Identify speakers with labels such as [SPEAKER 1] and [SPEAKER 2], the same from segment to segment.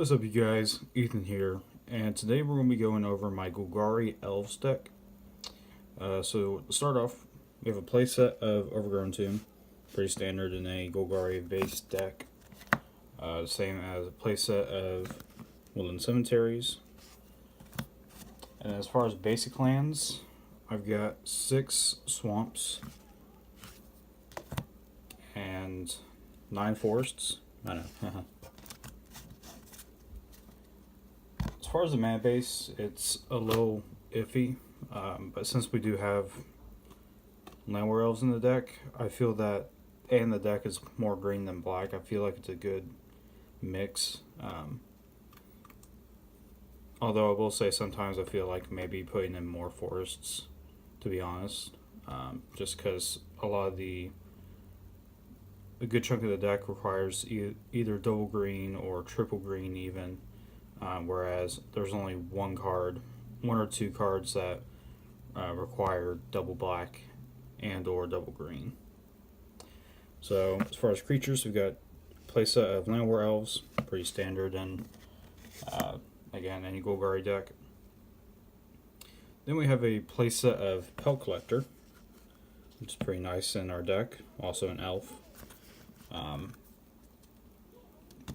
[SPEAKER 1] What's up, you guys? Ethan here, and today we're going to be going over my Golgari Elves deck. So to start off, we have a playset of Overgrown Tomb, pretty standard in a Golgari base deck. Same as a playset of Woodland Cemeteries. And as far as basic lands, I've got 6 swamps and 9 forests. I know. As far as the mana base, it's a little iffy, but since we do have Landware Elves in the deck, I feel that, and the deck is more green than black, I feel like it's a good mix. Although I will say sometimes I feel like maybe putting in more forests, to be honest, just because a good chunk of the deck requires either double green or triple green even. Whereas there's only one or two cards that require double black and or double green. So as far as creatures, we've got a playset of Landware Elves, pretty standard in again any Golgari deck. Then we have a playset of Pelt Collector, which is pretty nice in our deck. Also an elf.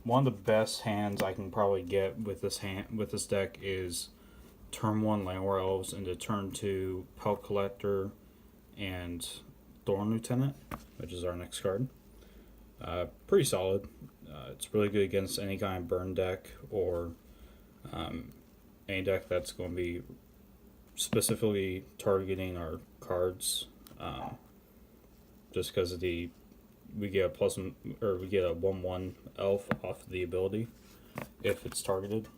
[SPEAKER 1] One of the best hands I can probably get with this deck is turn 1 Landware Elves into turn 2 Pelt Collector and Thorn Lieutenant, which is our next card. Pretty solid. It's really good against any kind of burn deck or any deck that's going to be specifically targeting our cards. Just because of we get a we get a 1/1 elf off the ability if it's targeted.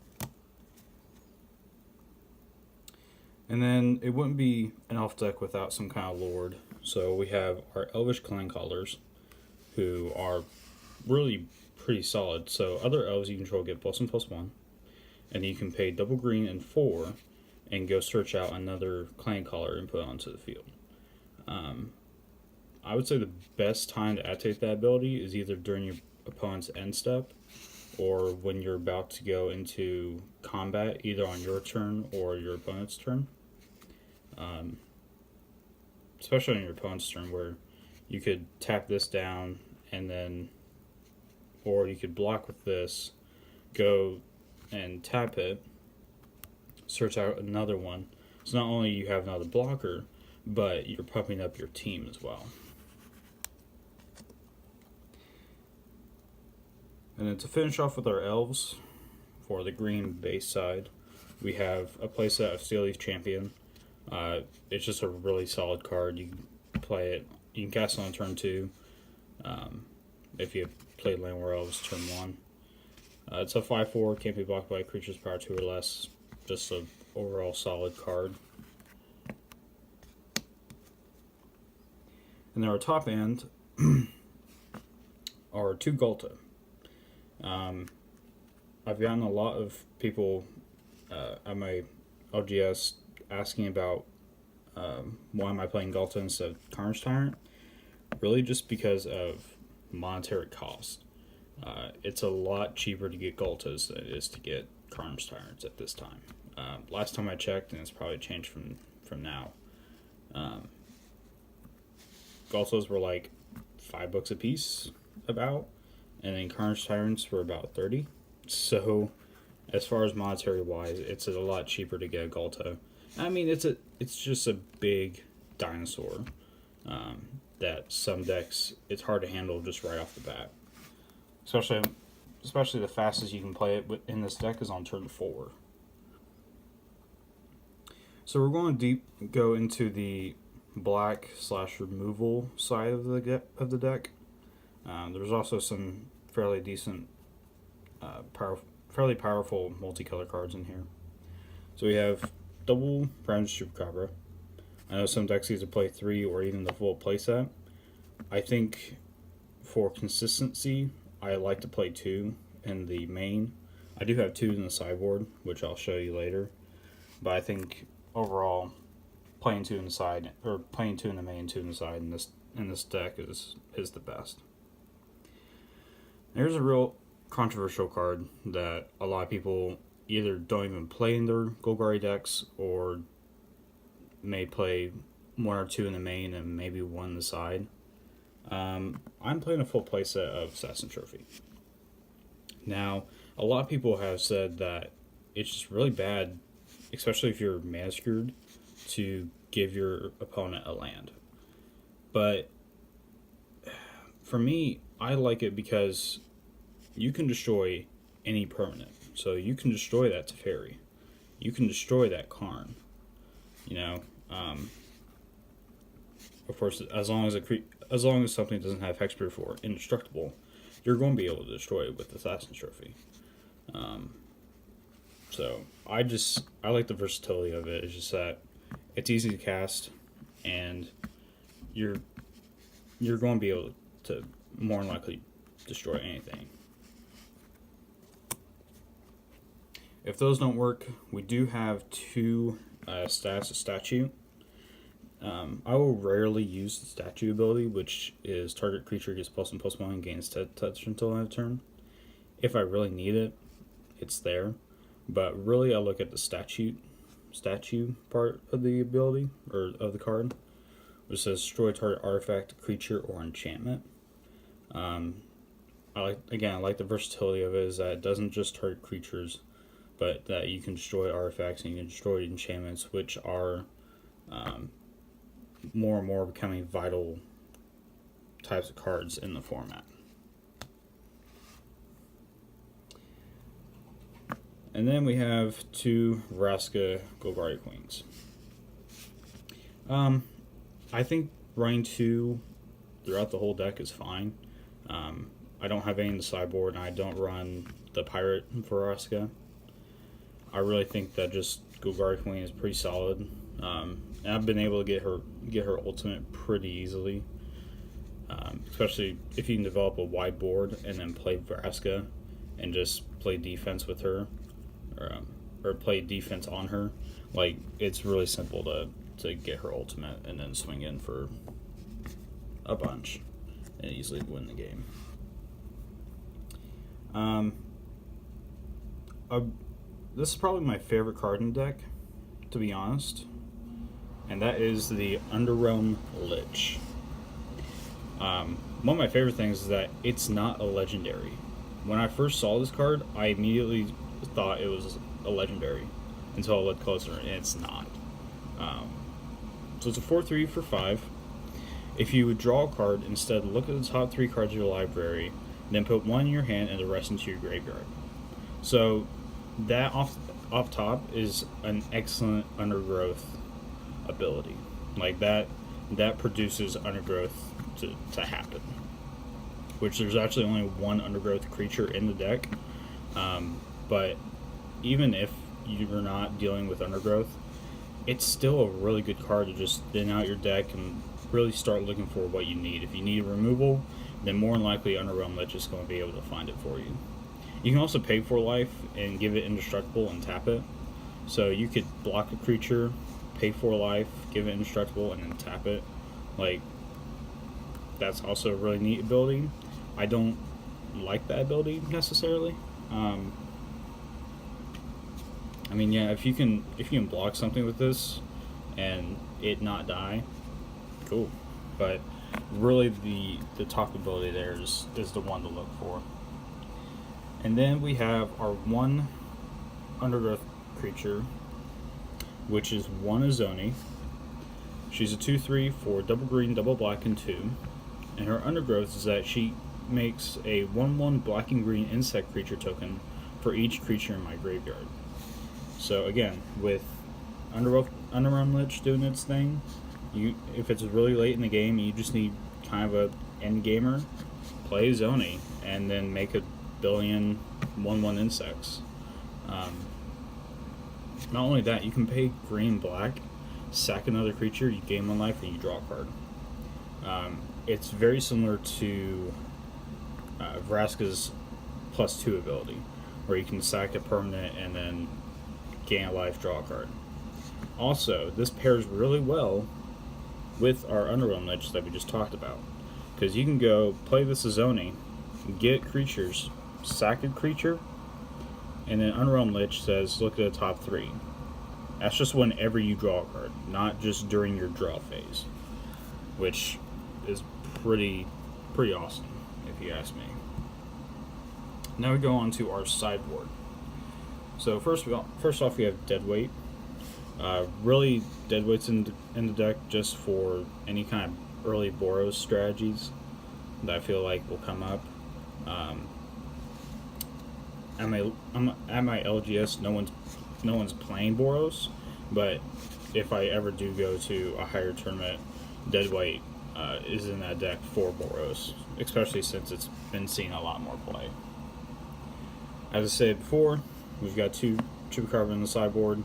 [SPEAKER 1] And then it wouldn't be an elf deck without some kind of lord. So we have our Elvish Clan Callers, who are really pretty solid. So other elves you control get +1/+1, and you can pay double green and 4 and go search out another Clan Caller and put it onto the field. I would say the best time to activate that ability is either during your opponent's end step or when you're about to go into combat, either on your turn or your opponent's turn. Especially on your opponent's turn, where you could tap this down and then, or you could block with this, go and tap it, search out another one. So not only you have another blocker, but you're pumping up your team as well. And then to finish off with our elves, for the green base side, we have a playset of Steelleaf Champion. It's just a really solid card. You can play it. You can cast it on turn 2. If you play Landware Elves turn 1. It's a 5/4. Can't be blocked by creatures power 2 or less. Just an overall solid card. And then our top end are 2 Ghalta. I've gotten a lot of people at my LGS asking about why am I playing Ghalta instead of Carnage Tyrant. Really just because of monetary cost. It's a lot cheaper to get Ghaltas than it is to get Carnage Tyrants at this time. Last time I checked, and it's probably changed from now, Ghaltas were like $5 a piece about, and then Carnage Tyrants were about 30. So, as far as monetary wise, it's a lot cheaper to get a Ghalta. I mean, it's just a big dinosaur that some decks it's hard to handle just right off the bat. Especially the fastest you can play it in this deck is on turn 4. So we're going to go into the black/removal side of the deck. There's also some fairly decent, fairly powerful multicolor cards in here. So we have double Prime Chupacabra. I know some decks either play 3 or even the full playset. I think for consistency, I like to play 2 in the main. I do have 2 in the sideboard, which I'll show you later. But I think overall, playing 2 in the side, or playing 2 in the main, 2 in the side in this deck is the best. Here's a real controversial card that a lot of people either don't even play in their Golgari decks or may play one or two in the main and maybe one in the side. I'm playing a full playset of Assassin Trophy. Now, a lot of people have said that it's just really bad, especially if you're mana screwed, to give your opponent a land. But for me, I like it because you can destroy any permanent. So you can destroy that Teferi. You can destroy that Karn. You know, of course, as long as something doesn't have hexproof or indestructible, you're going to be able to destroy it with Assassin's Trophy. So I like the versatility of it. It's just that it's easy to cast, and you're going to be able to more than likely destroy anything. If those don't work, we do have two stats, a statue. I will rarely use the statue ability, which is target creature gets +1/+1 and gains touch until end of turn. If I really need it, it's there. But really, I look at the statue part of the ability, or of the card, which says destroy target artifact, creature, or enchantment. I like the versatility of it, is that it doesn't just target creatures, but that you can destroy artifacts and you can destroy enchantments, which are more and more becoming vital types of cards in the format. And then we have two Vraska Golgari Queens. I think running two throughout the whole deck is fine. I don't have any in the sideboard, and I don't run the Pirate for Vraska. I really think that just Golgari Queen is pretty solid. And I've been able to get her ultimate pretty easily. Especially if you can develop a wide board and then play Vraska and just play defense with her, or play defense on her. Like, it's really simple to get her ultimate and then swing in for a bunch and easily win the game. This is probably my favorite card in the deck, to be honest, and that is the Underrealm Lich. One of my favorite things is that it's not a legendary. When I first saw this card, I immediately thought it was a legendary until I looked closer, and it's not. So it's a 4/3 for 5. If you would draw a card, instead look at the top 3 cards of your library, then put one in your hand and the rest into your graveyard. So that off top is an excellent undergrowth ability. Like that produces undergrowth to happen. Which there's actually only one undergrowth creature in the deck. But even if you're not dealing with undergrowth, it's still a really good card to just thin out your deck and really start looking for what you need. If you need removal, then more than likely Underrealm Lich is going to be able to find it for you. You can also pay for life and give it indestructible and tap it. So you could block a creature, pay for life, give it indestructible, and then tap it. Like, that's also a really neat ability. I don't like that ability necessarily. I mean, yeah, if you can block something with this and it not die, cool. But really, the top ability there is the one to look for. And then we have our one undergrowth creature, which is one Azoni. She's a 2/3 for double green, double black, and 2. And her undergrowth is that she makes a 1/1 black and green insect creature token for each creature in my graveyard. So again, with Underrealm Lich doing its thing, if it's really late in the game, you just need kind of a end gamer, play Zoni, and then make a billion 1/1 insects. Not only that, you can pay green black, sack another creature, you gain 1 life, and you draw a card. It's very similar to Vraska's +2 ability, where you can sack a permanent and then gain a life, draw a card. Also, this pairs really well with our Underrealm Lich that we just talked about, because you can go play this Azoni, get creatures, sack a creature, and then Unrealm Lich says look at the top 3. That's just whenever you draw a card, not just during your draw phase, which is pretty awesome, if you ask me. Now we go on to our sideboard. So first off, we have Deadweight. Really, Deadweight's in the deck just for any kind of early Boros strategies that I feel like will come up. At my LGS, no one's playing Boros, but if I ever do go to a higher tournament, Deadweight is in that deck for Boros, especially since it's been seeing a lot more play. As I said before, we've got 2 Chupacabra in the sideboard.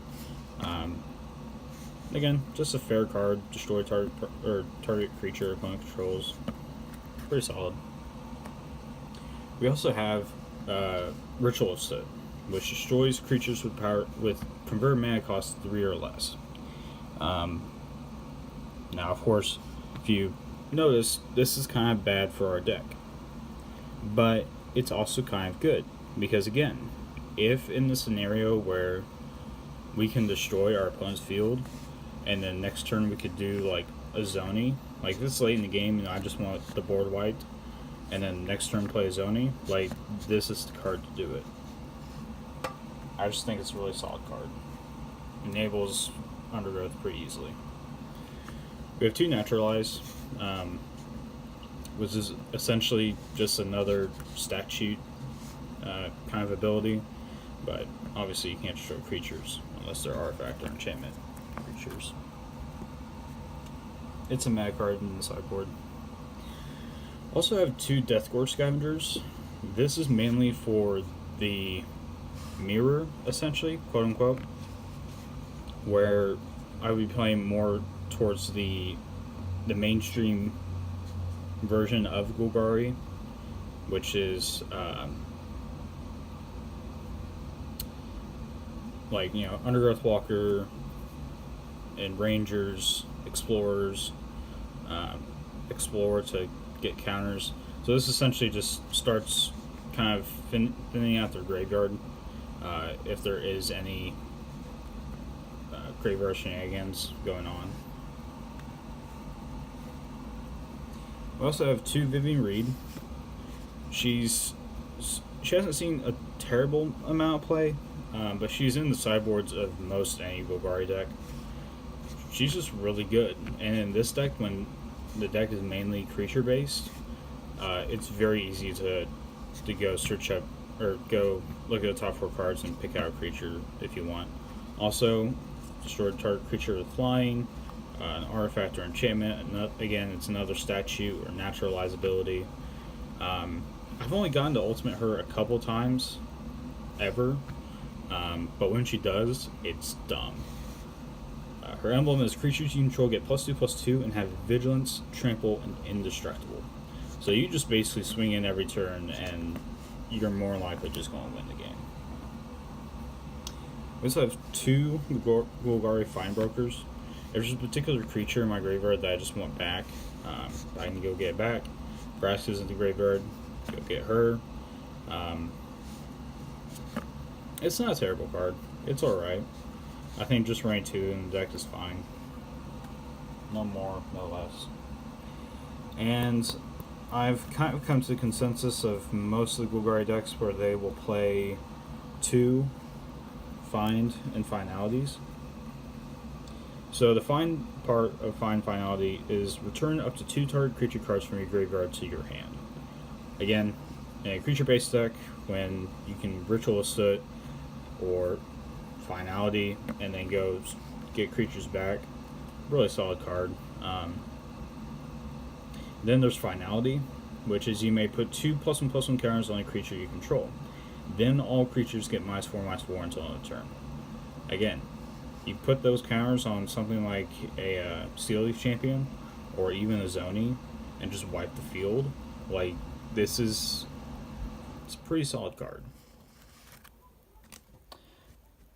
[SPEAKER 1] Again, just a fair card. Destroy target creature opponent controls. Pretty solid. We also have Ritual of Soot, which destroys creatures with power with converted mana cost 3 or less. Now, of course, if you notice, this is kind of bad for our deck, but it's also kind of good because, again, if in the scenario where we can destroy our opponent's field, and then next turn we could do like a Zoni, like this late in the game, and I just want the board wiped, and then next turn play a Zoni, like this is the card to do it. I just think it's a really solid card. Enables Undergrowth pretty easily. We have 2 Naturalize, which is essentially just another stack shoot kind of ability, but obviously you can't destroy creatures unless they're artifact or enchantment creatures. It's a mad card in the sideboard. Also have 2 Deathgore Scavengers. This is mainly for the mirror, essentially, quote unquote, where I would be playing more towards the mainstream version of Golgari, which is like, you know, Undergrowth Walker and Rangers, Explorers, Explore to get counters. So this essentially just starts kind of thinning out their graveyard if there is any graveyard shenanigans going on. We also have 2 Vivian Reed. She hasn't seen a terrible amount of play, but she's in the sideboards of most any Golgari deck. She's just really good, and in this deck, when the deck is mainly creature based, it's very easy to go search up or go look at the top 4 cards and pick out a creature if you want. Also, destroy target creature with flying, an artifact or enchantment. Again, it's another statue or naturalize ability. I've only gotten to ultimate her a couple times ever, but when she does, it's dumb. Her emblem is creatures you control get +2/+2 and have vigilance, trample, and indestructible. So you just basically swing in every turn and you're more likely just going to win the game. We also have 2 Golgari Finebrokers. If there's a particular creature in my graveyard that I just want back, I can go get it back. Vraska's in the graveyard, go get her. It's not a terrible card. It's alright. I think just rank 2 in the deck is fine. No more, no less. And I've kind of come to the consensus of most of the Golgari decks where they will play 2 Find and Finalities. So the Find part of Find Finality is return up to 2 target creature cards from your graveyard to your hand. Again, in a creature-based deck, when you can Ritual of Soot or Finality and then go get creatures back, really solid card. Then there's Finality, which is you may put 2 +1/+1 counters on a creature you control. Then all creatures get -4/-4 until end of turn. Again, you put those counters on something like a Steel Leaf Champion or even a Zoni and just wipe the field. Like, it's a pretty solid card.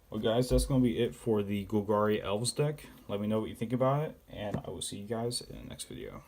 [SPEAKER 1] Well, guys, that's going to be it for the Golgari Elves deck. Let me know what you think about it, and I will see you guys in the next video.